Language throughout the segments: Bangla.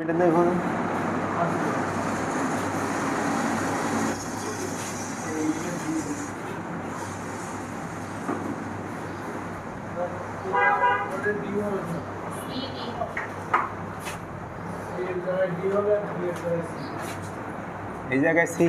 এটা দেখুন। এই জায়গায় সি।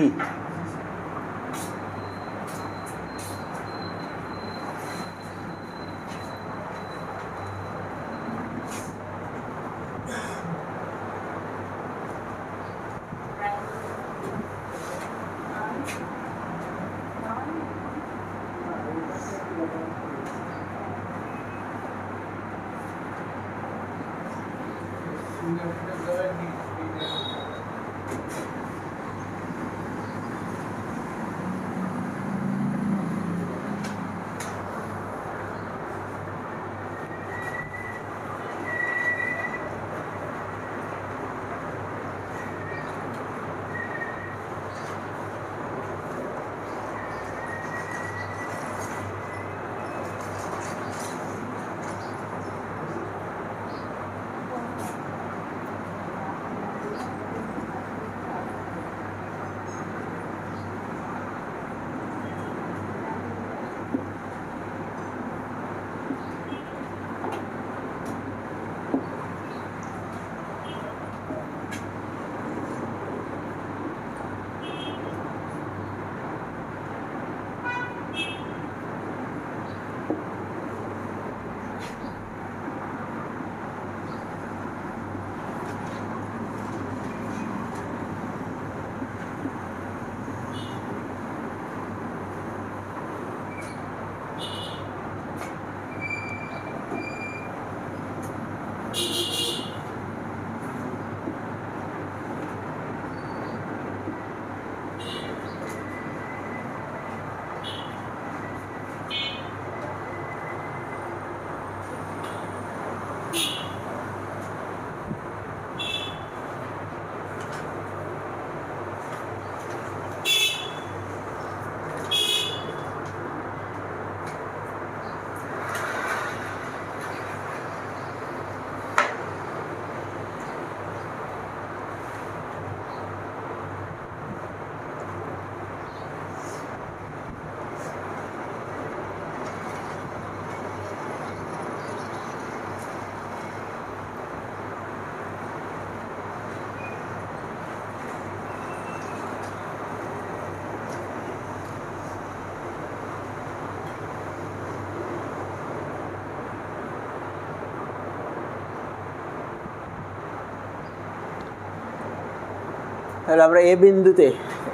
তাহলে আমরা এ বিন্দুতে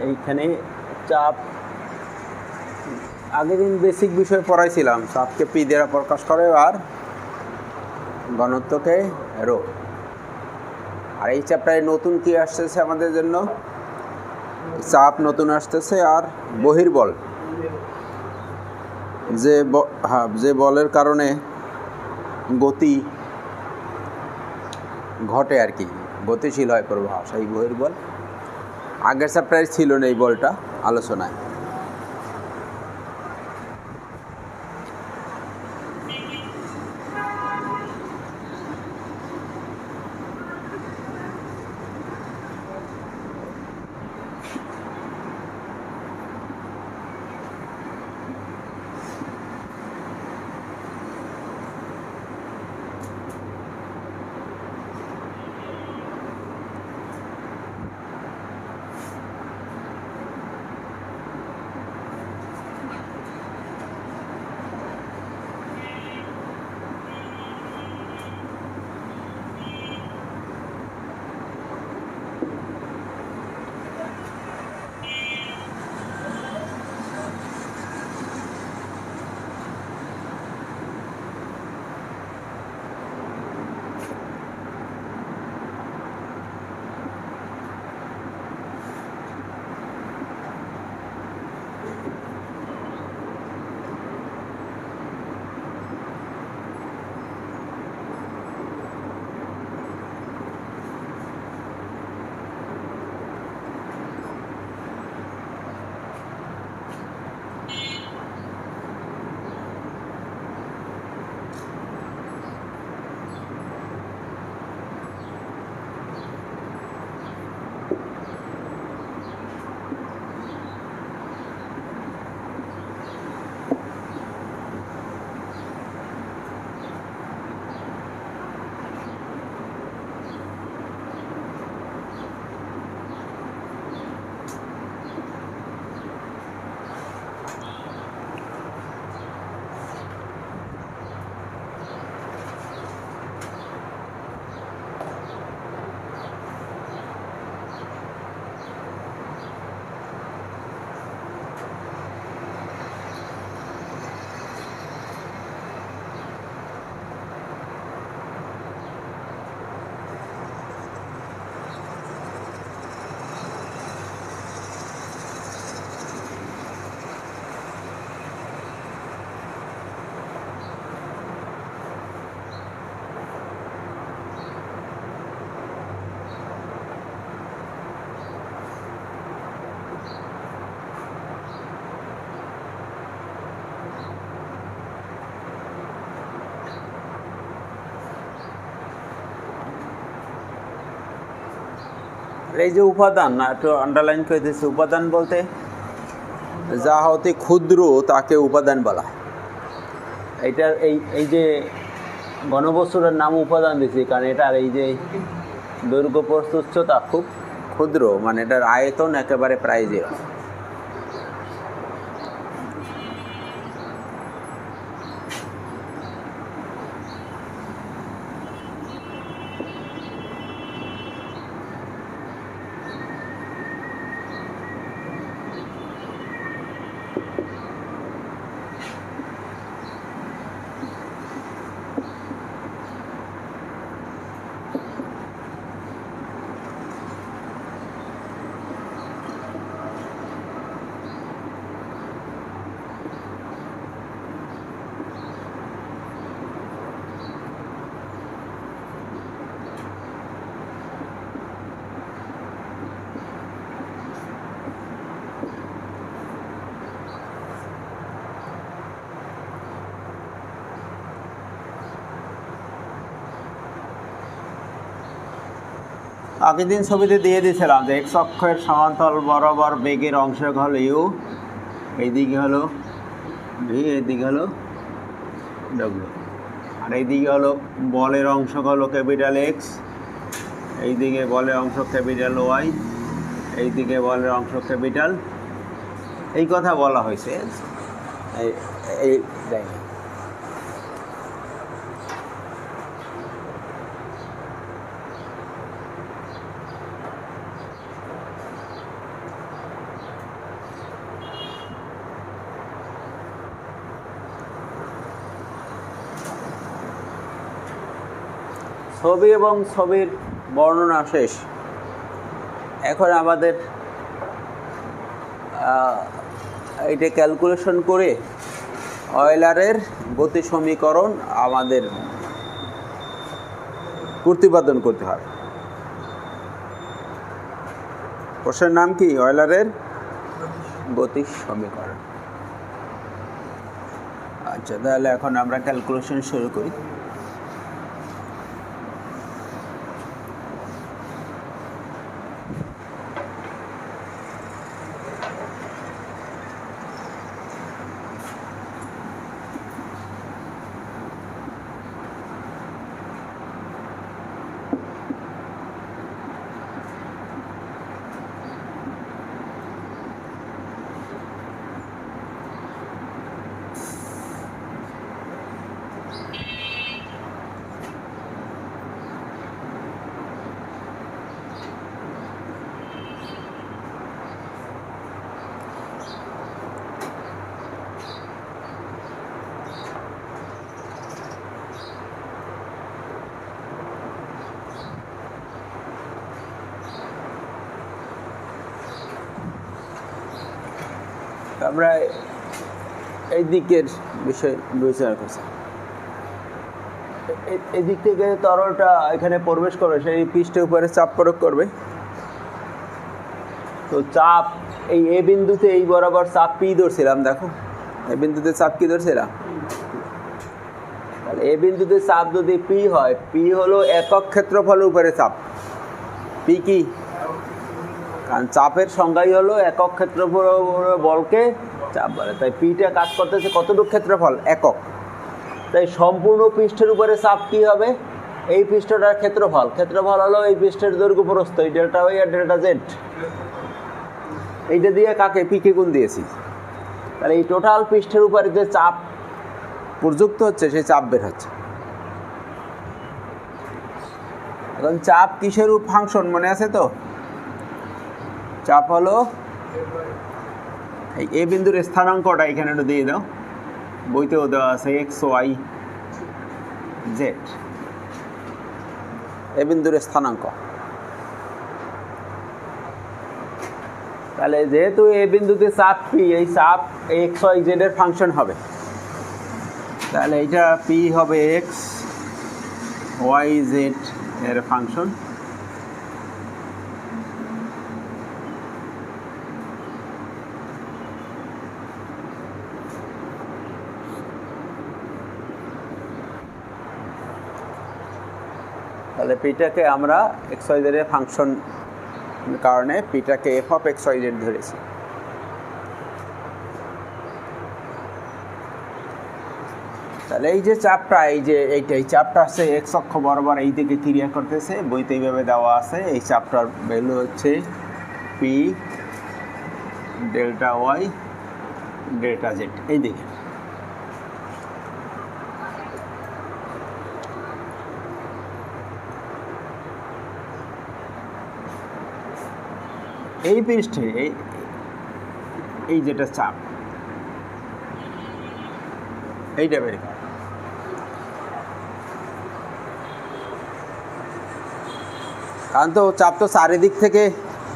এইখানে চাপ, আগের দিন বেসিক বিষয় পড়াইছিলাম, চাপকে পি দ্বারা প্রকাশ করে আর ঘনত্বকে রো। আর এই চ্যাপ্টারে নতুন কি আসতেছে আমাদের জন্য? চাপ নতুন আসতেছে আর বহির্বল, যে বলের কারণে গতি ঘটে আর কি, গতিশীল হয় প্রবাহ, সেই বহির্বল। আগের চ্যাপ্টারে ছিল না এই বলটা আলোচনায়। এই যে উপাদান, একটু আন্ডারলাইন করে দিচ্ছি, উপাদান বলতে যা হতে ক্ষুদ্র তাকে উপাদান বলা হয়। এইটার এই যে ঘনবস্তুটার নাম উপাদান দিচ্ছি কারণ এটার এই যে দৈর্ঘ্য প্রস্থ উচ্চতা খুব ক্ষুদ্র, মানে এটার আয়তন একেবারে প্রায় জিরো। আগের দিন ছবিতে দিয়ে দিয়েছিলাম যে এক্স অক্ষের সমান্তরাল বরাবর বেগের অংশক হলো ইউ, এইদিকে হলো ভি, এইদিকে হলো ডব্লিউ, আর এইদিকে হলো বলের অংশক হলো ক্যাপিটাল এক্স, এইদিকে বলের অংশ ক্যাপিটাল ওয়াই, এইদিকে বলের অংশ ক্যাপিটাল, এই কথা বলা হয়েছে এই লাইনে। ছবি এবং ছবির বর্ণনা শেষ। এখন আমাদের এটা ক্যালকুলেশন করে অয়েলারের গতি সমীকরণ আমাদের প্রতিপাদন করতে হবে। প্রশ্নের নাম কি? অয়েলারের গতি সমীকরণ। আচ্ছা, তাহলে এখন আমরা ক্যালকুলেশন শুরু করি। আমরা এই দিকের বিষয় বিবেচনা করছি। এই দিক থেকে তরলটা এখানে প্রবেশ করবে, সেই পৃষ্ঠের উপরে চাপ প্রয়োগ করবে। তো চাপ এই এ বিন্দুতে এই বরাবর চাপ পি ধরছিলাম, দেখো এই বিন্দুতে চাপ কি ধরছিলাম, তাহলে এ বিন্দুতে চাপ যদি পি হয়, পি হলো একক ক্ষেত্রফলের উপরে চাপ। পি কি? কারণ চাপের সংজ্ঞাই হলো একক ক্ষেত্রফল বলকে চাপ বলে, তাই পিটা কাজ করতেছে কতটুকু ক্ষেত্রফল? একক। তাই সম্পূর্ণ পৃষ্ঠের উপরে চাপ কি হবে? এই পৃষ্ঠটার ক্ষেত্রফল। ক্ষেত্রফল হলো এই পৃষ্ঠের দৈর্ঘ্য প্রস্থ, এই ডেল্টা ওয়াই আর ডেল্টা জেড। এইটা দিয়ে কাকে? পিকে গুণ দিয়েছি। তাহলে এই টোটাল পৃষ্ঠের উপরে যে চাপ প্রযুক্ত হচ্ছে সেই চাপ বের হচ্ছে। এখন চাপ কিসের ফাংশন মনে আছে তো? চাপ হলো এই এ বিন্দুর স্থানাঙ্কটা এখানে একটু দিয়ে দাও, বইতেও দেওয়া আছে এক্স ওয়াই জেড, এ বিন্দুর স্থানাঙ্ক। তাহলে যেহেতু এ বিন্দুতে চাপ পি, এই চাপ এক্স ওয়াই জেড এর ফাংশন হবে, তাহলে এইটা পি হবে এক্স ওয়াই জেড এর ফাংশন। তাহলে পিটাকে আমরা এক্স ওয়াই জেড এর ফাংশন কারণে পিটাকে F of X Y Z ধরেছি। তাহলে এই যে চাপটা, এই চাপটা আছে এক্স অক্ষ বরাবর এই দিকে ক্রিয়া করতেছে, বইতে এইভাবে দেওয়া আছে। এই চাপটার ভ্যালু হচ্ছে P delta Y delta Z এই দিকে। এই পৃষ্ঠে এই যেটা চাপ, এইটা বের কর। কারণ তো চাপ তো চারিদিক থেকে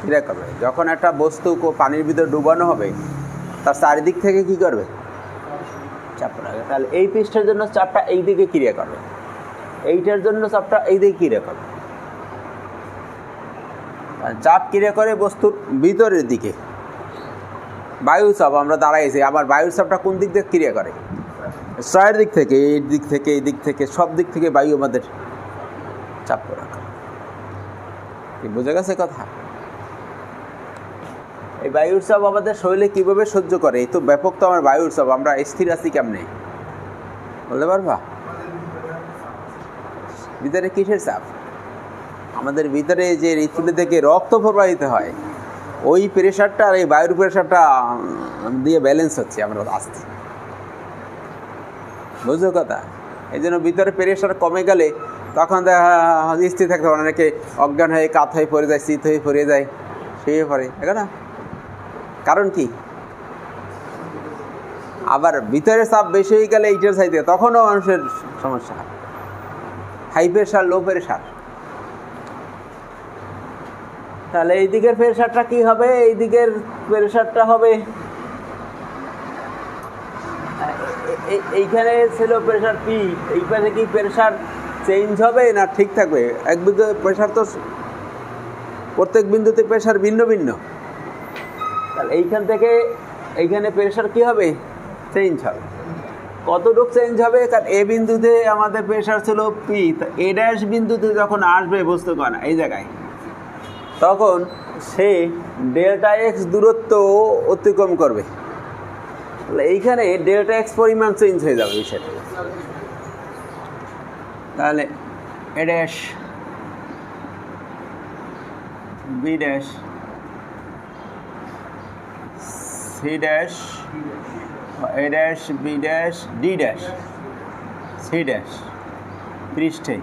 ক্রিয়া করবে। যখন একটা বস্তু পানির ভিতরে ডুবানো হবে, তার চারিদিক থেকে কি করবে? চাপ লাগবে। তাহলে এই পৃষ্ঠের জন্য চাপটা এই দিকে ক্রিয়া করবে, এইটার জন্য চাপটা এই দিকে ক্রিয়া করবে। চাপ ক্রিয়া করে বস্তুর ভিতরের দিকে। বায়ু চাপ আমরা দাঁড়াইছি, আবার বায়ুর চাপটা কোন দিক থেকে ক্রিয়া করে? চারের দিক থেকে, এই দিক থেকে, এই দিক থেকে, সব দিক থেকে বায়ু আমাদের চাপ রাখে। কি বোঝা গেছে কথা? এই বায়ুর চাপ আমাদের শরীরে কিভাবে সহ্য করে? এই তো ব্যাপক তো আমার বায়ুর চাপ, আমরা স্থির আছি কেমনে বলতে পারবা? ভিতরে কিসের চাপ? আমাদের ভিতরে যে হৃৎপিণ্ড থেকে রক্ত প্রবাহিত হয়, ওই প্রেশারটা আর এই বায়ুর প্রেশারটা দিয়ে ব্যালেন্স হচ্ছে আমরা আসছি। বুঝছো কথা? এই জন্য ভিতরে প্রেশার কমে গেলে তখন স্থির থাকতে পারে, অনেকে অজ্ঞান হয়ে কাত হয়ে পড়ে যায়, শীত হয়ে পড়ে যায়, শুয়ে পড়ে, দেখো না? কারণ কি? আবার ভিতরে চাপ বেশি হয়ে গেলে এইটার চাইতে তখনও মানুষের সমস্যা হয়, হাই প্রেশার, লো প্রেশার। তাহলে এই দিকের প্রেশারটা কি হবে? এই দিকের প্রেশারটা হবে, এইখানে ছিল প্রেশার পি, এইখানে কি প্রেশার চেঞ্জ হবে না ঠিক থাকবে? এক বিন্দু প্রেশার তো প্রত্যেক বিন্দুতে প্রেশার ভিন্ন ভিন্ন। তাহলে এইখান থেকে এইখানে প্রেশার কি হবে? চেঞ্জ হবে। কতটুকু চেঞ্জ হবে? কারণ এ বিন্দুতে আমাদের প্রেশার ছিল পি, এ ড্যাশ বিন্দুতে যখন আসবে বস্তু কণা এই জায়গায়, তখন সে ডেল্টা এক্স দূরত্ব অতিক্রম করবে। তাহলে এইখানে ডেল্টা এক্স পরিমাণ চেঞ্জ হয়ে যাবে বিষয়টা। তাহলে A dash B dash C dash, A dash B dash D dash C dash পৃষ্ঠে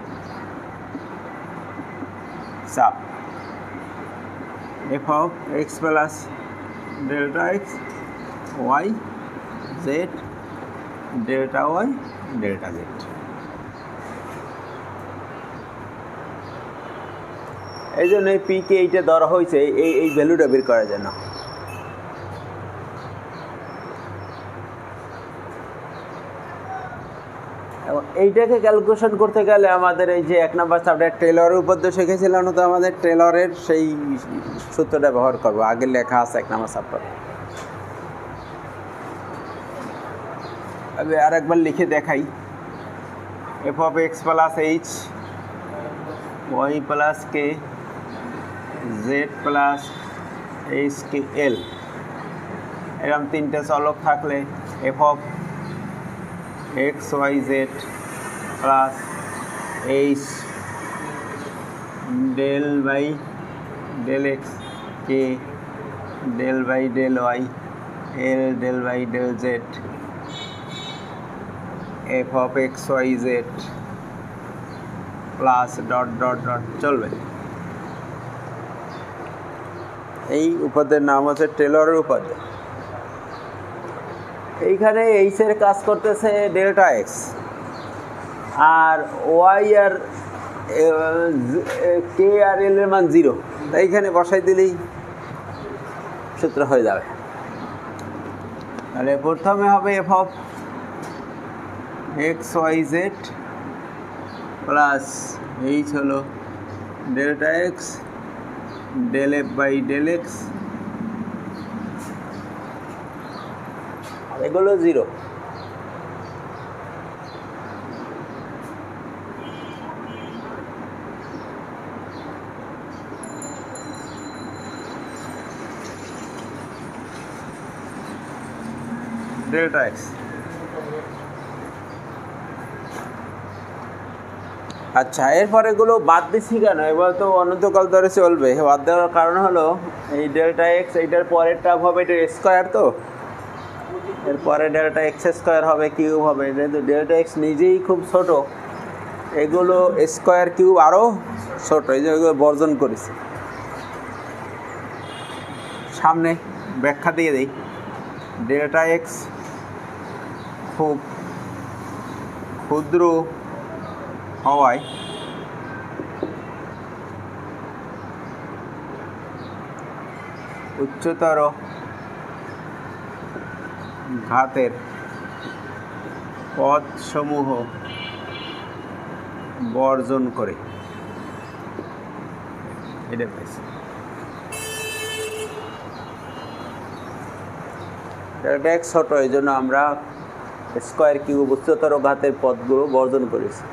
চাপ F of X plus delta X Y Z delta Y delta Z. এই জন্য এই পিকে এইটা ধরা হয়েছে এই ভ্যালুটা বের করার জন্য। এবং এইটাকে ক্যালকুলেশন করতে গেলে আমাদের এই যে 1 নম্বর সাবজেক্ট টেলরের উপপাদ্য শিখেছিলাম, তো আমাদের টেলরের সেই সূত্রটা ব্যবহার করবো। আগে লেখা আছে 1 নম্বর সাবজেক্ট। আমি আরেকবার লিখে দেখাই। F of X plus H Y plus K Z plus H K L, এরকম তিনটে চলক থাকলে F of X Y Z plus H del by del X K del by del Y L del by del Z F of X Y Z plus dot dot dot চলবে। এই উপাদ্যের নাম হচ্ছে টেলরের উপাদ্য। এইখানে এইচের কাজ করতেছে ডেল্টা এক্স, আর ওয়াই আর কে আর এল এর মান 0, তাই এইখানে বসাই দিলেই সূত্র হয়ে যাবে। তাহলে প্রথমে হবে F of X Y Z plus H হলো delta X del F by del X, এগুলো 0। Delta X. আচ্ছা, এরপর এগুলো বাদ দিচ্ছি কেন? এবার তো অনন্তকাল ধরে চলবে। বাদ দেওয়ার কারণ হলো এই ডেল্টা এক্স, এইটার পরের টার্ম হবে এটা স্কোয়ার, তো এরপরে ডেল্টা এক্স স্কোয়ার হবে, কিউব হবে। যেহেতু ডেল্টা এক্স নিজেই খুব ছোট, এগুলো স্কোয়ার কিউব আরও ছোট, এই যে এগুলো বর্জন করেছি। সামনে ব্যাখ্যা দিয়ে দিই। ডেল্টা এক্স খুব ক্ষুদ্র হওয়ায় উচ্চতর ঘাতের পদসমূহ বর্জন করে, এটা পেয়েছি। ডেল্টা এক্স ছোট, এই জন্য আমরা স্কোয়ার কিউব উচ্চতর ঘাতের পদগুলো বর্জন করেছি।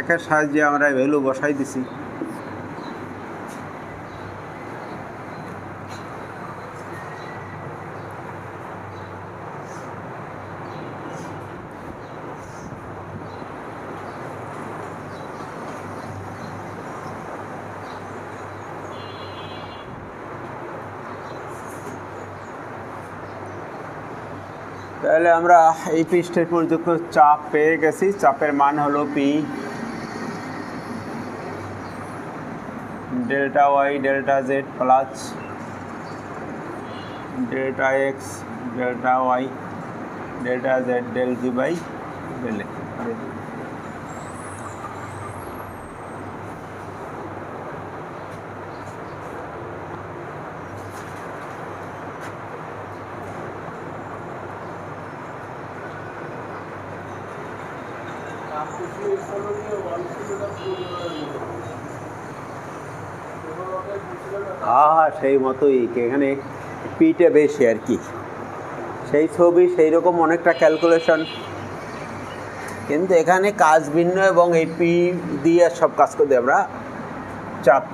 একের সাহায্যে আমরা ভ্যালু বসাই দিছি। তাহলে আমরা এই পৃষ্ঠের পর্যন্ত চাপ পেয়ে গেছি। চাপের মান হলো P delta Y delta Z plus delta X delta Y delta Z del z by del X. সেই মতোই এখানে পিটা বেশি আর কি, সেই ছবি সেই রকম অনেকটা ক্যালকুলেশন, কিন্তু এখানে কাজ ভিন্ন এবং এই পি দিয়ে সব কাজ করতে আমরা চাপ।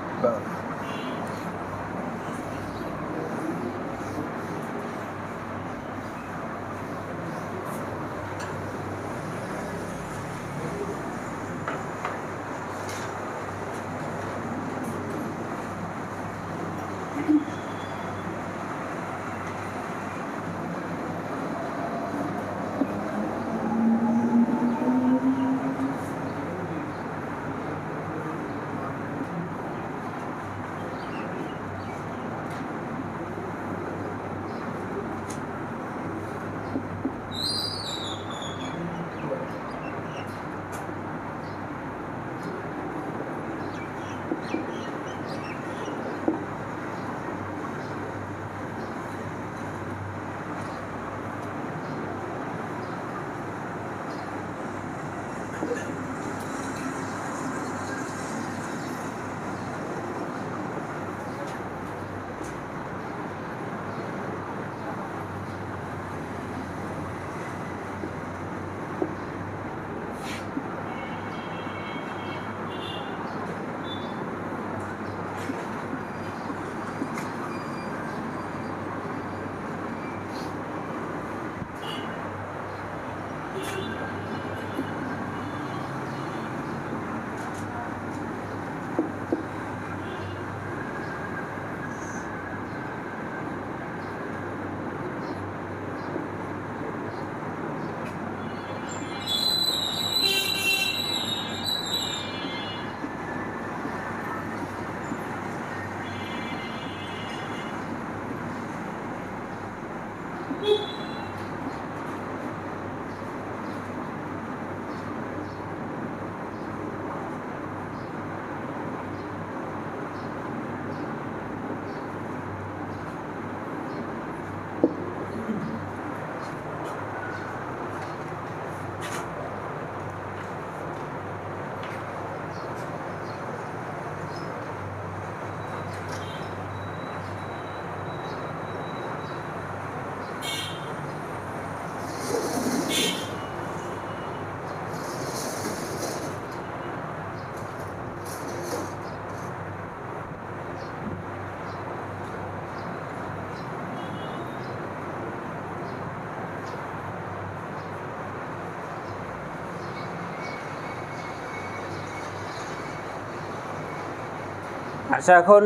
আচ্ছা, এখন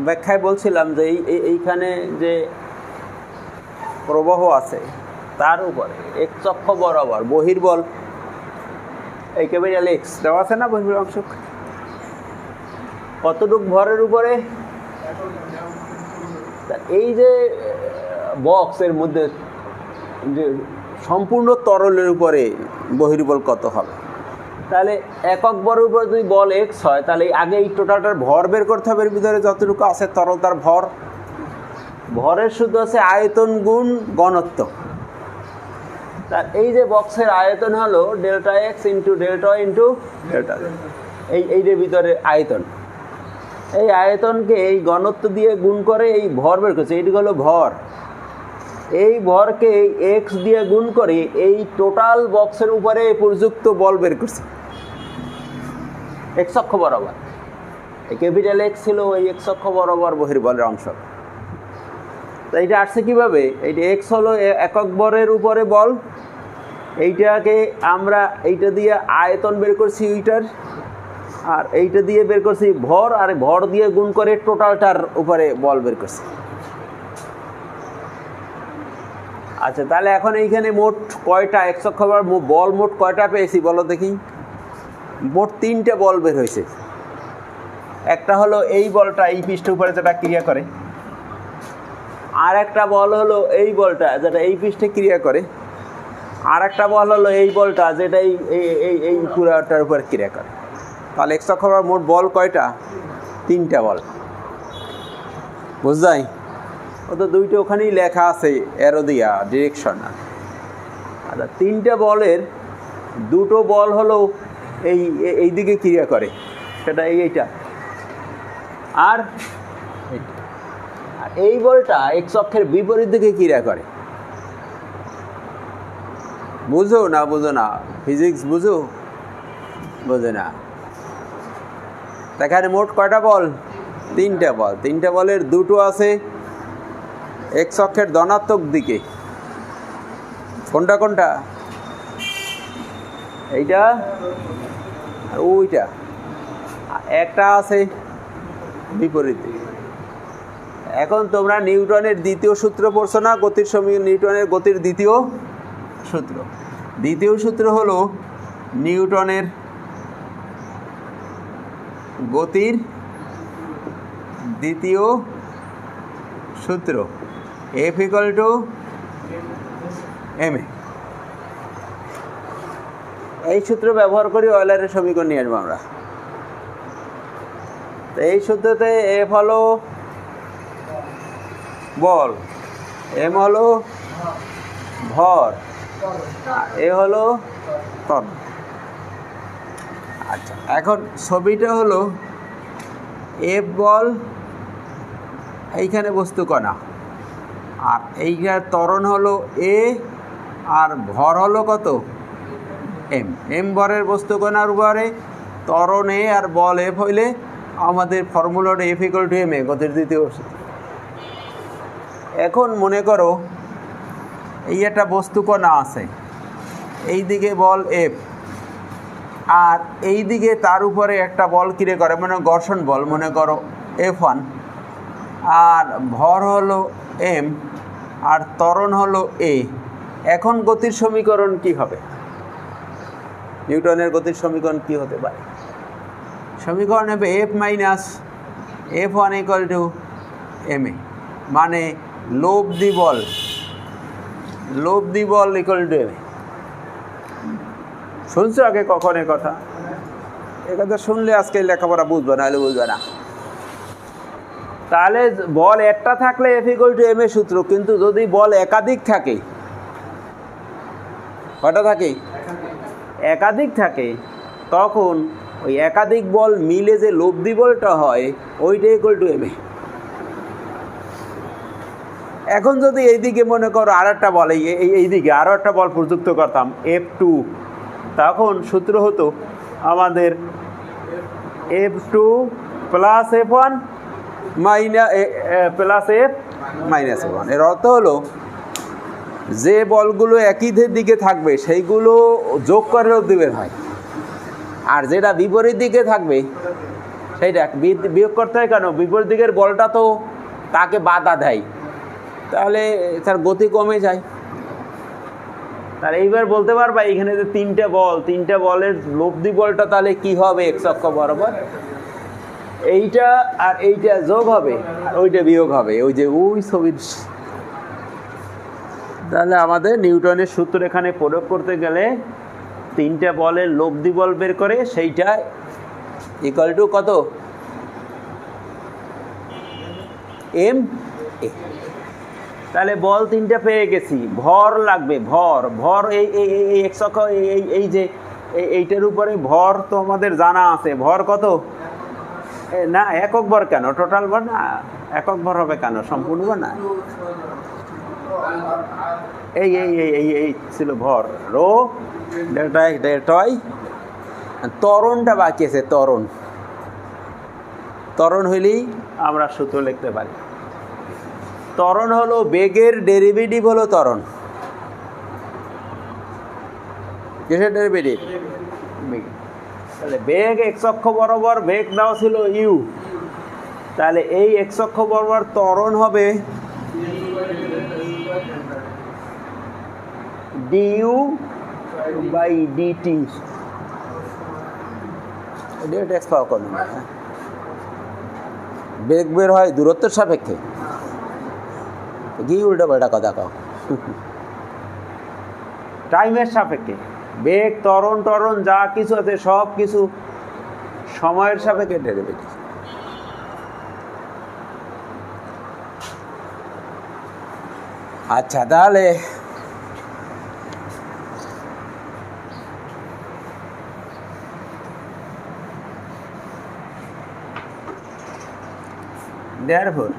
ব্যাখ্যায় বলছিলাম যে এইখানে যে প্রবাহ আছে তার উপরে এক্স অক্ষ বরাবর বহির্বল, এই ক্যাপিটাল এক্স দেওয়া আছে না বহির্বল অংশ, কতটুক ভরের উপরে? এই যে বক্সের মধ্যে যে সম্পূর্ণ তরলের উপরে বহির্বল কত হবে? তাহলে একক ভরের উপর যদি বল এক্স হয়, তাহলে আগে এই টোটালটার ভর বের করতে হবে। এর ভিতরে যতটুকু আছে তরল তার ভর, ভরের সূত্র আছে আয়তন গুণ ঘনত্ব। তা এই যে বক্সের আয়তন হলো delta X into delta Y into delta, এইটার ভিতরে আয়তন। এই আয়তনকে এই ঘনত্ব দিয়ে গুণ করে এই ভর বের করছে, এইটি হলো ভর। এই ভরকে এই এক্স দিয়ে গুণ করে এই টোটাল বক্সের উপরে প্রযুক্ত বল বের করছে এক্স অক্ষ বরাবর। এই ক্যাপিটাল এক্স ছিল ওই এক্স অক্ষ বরাবর বহির্বলের অংশ। তো এইটা আসছে কীভাবে? এইটা এক্স হলো একক ভরের উপরে বল, এইটাকে আমরা এইটা দিয়ে আয়তন বের করছি ওইটার, আর এইটা দিয়ে বের করছি ভর, আর ভর দিয়ে গুণ করে টোটালটার উপরে বল বের করছি। আচ্ছা, তাহলে এখন এইখানে মোট কয়টা এক্স অক্ষ বল মোট কয়টা পেয়েছি বলো দেখি? মোট 3টে বল বের হয়েছে। একটা হলো এই বলটা এই পৃষ্ঠের উপরে যেটা ক্রিয়া করে, আর একটা বল হলো এই বলটা যেটা এই পৃষ্ঠে ক্রিয়া করে, আর একটা বল হলো এই বলটা যেটা এই এই এই পুরাটার উপর ক্রিয়া করে। তাহলে এক্স অক্ষ মোট বল কয়টা? 3টা বল। বুঝলাই? ও তো 2টা ওখানেই লেখা আছে অ্যারো দিয়া ডিরেকশন। আচ্ছা, 3টে বলের 2টো বল হলো এই দিকে ক্রিয়া করে, সেটা এইটা, আর এই বলটা এক্স অক্ষের বিপরীত দিকে ক্রিয়া করে। বুঝো না? বুঝো না? ফিজিক্স বুঝো? বোঝে না? এখানে মোট কয়টা বল? 3টে বল। 3টে বলের 2টো আছে এক্স অক্ষের ধনাত্মক দিকে। কোনটা কোনটা? এইটা আর ওইটা। একটা আছে বিপরীত দিকে। এখন তোমরা নিউটনের দ্বিতীয় সূত্র পড়ছো না? গতির সমীকরণ, নিউটনের গতির দ্বিতীয় সূত্র। দ্বিতীয় সূত্র হলো নিউটনের গতির দ্বিতীয় সূত্র, F = ma। এই সূত্র ব্যবহার করি অয়েলারের সমীকরণ নিয়ে আসবো আমরা। তো এই সূত্রতে F হলো বল, m হলো ভর, এ হলো ত্বরণ। আচ্ছা, এখন ছবিটা হলো F বল, এইখানে বস্তু কণা, আর এইখানে ত্বরণ হলো a, আর ভর হলো কত? m ভরের বস্তু কণার উপরে ত্বরণ a আর বল F হইলে আমাদের ফর্মুলাটা F = ma, গতির দ্বিতীয় সূত্র। এখন মনে করো এই একটা বস্তু কণা আছে, এই দিকে বল F, আর এই দিকে তার উপরে একটা বল ক্রিয়া করে, মানে ঘর্ষণ বল, মনে করো F1, আর ভর হলো m, আর ত্বরণ হলো a। এখন গতির সমীকরণ কি হবে? নিউটনের গতির সমীকরণ কি হতে পারে? সমীকরণ হবে F - F1 = ma, মানে লব্ধি বল = ma। শুনছো আগে কখন এ কথা? এ কথা শুনলে আজকে লেখাপড়া বুঝবে না, হলে বুঝবে না। তাহলে বল একটা থাকলে F = ma সূত্র, কিন্তু যদি বল একাধিক থাকে, কয়টা থাকে? একাধিক থাকে, তখন ওই একাধিক বল মিলে যে লব্ধি বলটা হয় ওইটা = ma। এখন যদি এইদিকে মনে করো আর একটা বল, এইদিকে আরও একটা বল প্রযুক্ত করতাম F2, তখন সূত্র হতো আমাদের F2 + F1 + F - F1। এর অর্থ হলো যে বলগুলো একই দিকে থাকবে সেইগুলো যোগ করে লব্ধি বের হয়, আর যেটা বিপরীত দিকে থাকবে সেইটা বিয়োগ করতে হয় কেন? বিপরীত দিকের বলটা তো তাকে বাধা দেয়, তাহলে তার গতি কমে যায়। তাহলে এইবার বলতে পারবা এখানে যে তিনটা বলের লব্ধি বলটা তাহলে কি হবে এক্স অক্ষ বরাবর? এইটা আর এইটা যোগ হবে আর ওইটা বিয়োগ হবে, ওই ছবির। তাহলে আমাদের নিউটনের সূত্র এখানে প্রয়োগ করতে গেলে তিনটা বলের লব্ধি বল বের করে সেইটা ইকুয়াল টু কত? M A. তাহলে বল তিনটা পেয়ে গেছি, ভর লাগবে, ভর এই এক্স অক্ষ এই যে এইটার উপরে ভর তো আমাদের জানা আছে। ভর কত? না একক ভর কেন, টোটাল ভর না, একক ভর হবে কেন, সম্পূর্ণ ভর না। এই ছিল ভর, rho delta X delta Y. ত্বরণটা বাকি আছে, ত্বরণ হইলেই আমরা সূত্র লিখতে পারি। ত্বরণ হলো বেগের ডেরিভেটিভ হলো ত্বরণ। কিসের ডেরিভেটিভ? তাহলে বেগ এক্স অক্ষ বরাবর বেগ দেওয়া ছিল ইউ, তাহলে এই এক্স অক্ষ বরাবর ত্বরণ হবে ডিইউ বাই ডিটি। বেগ বের হয় দূরত্বের সাপেক্ষে, কি উল্টা পাল্টা কথা কাও, টাইমের সাপেক্ষে। বেগ ত্বরণ যা কিছু আছে সব কিছু সময়ের সাপেক্ষে ডেরিভেটিভ। আচ্ছা, তাহলে therefore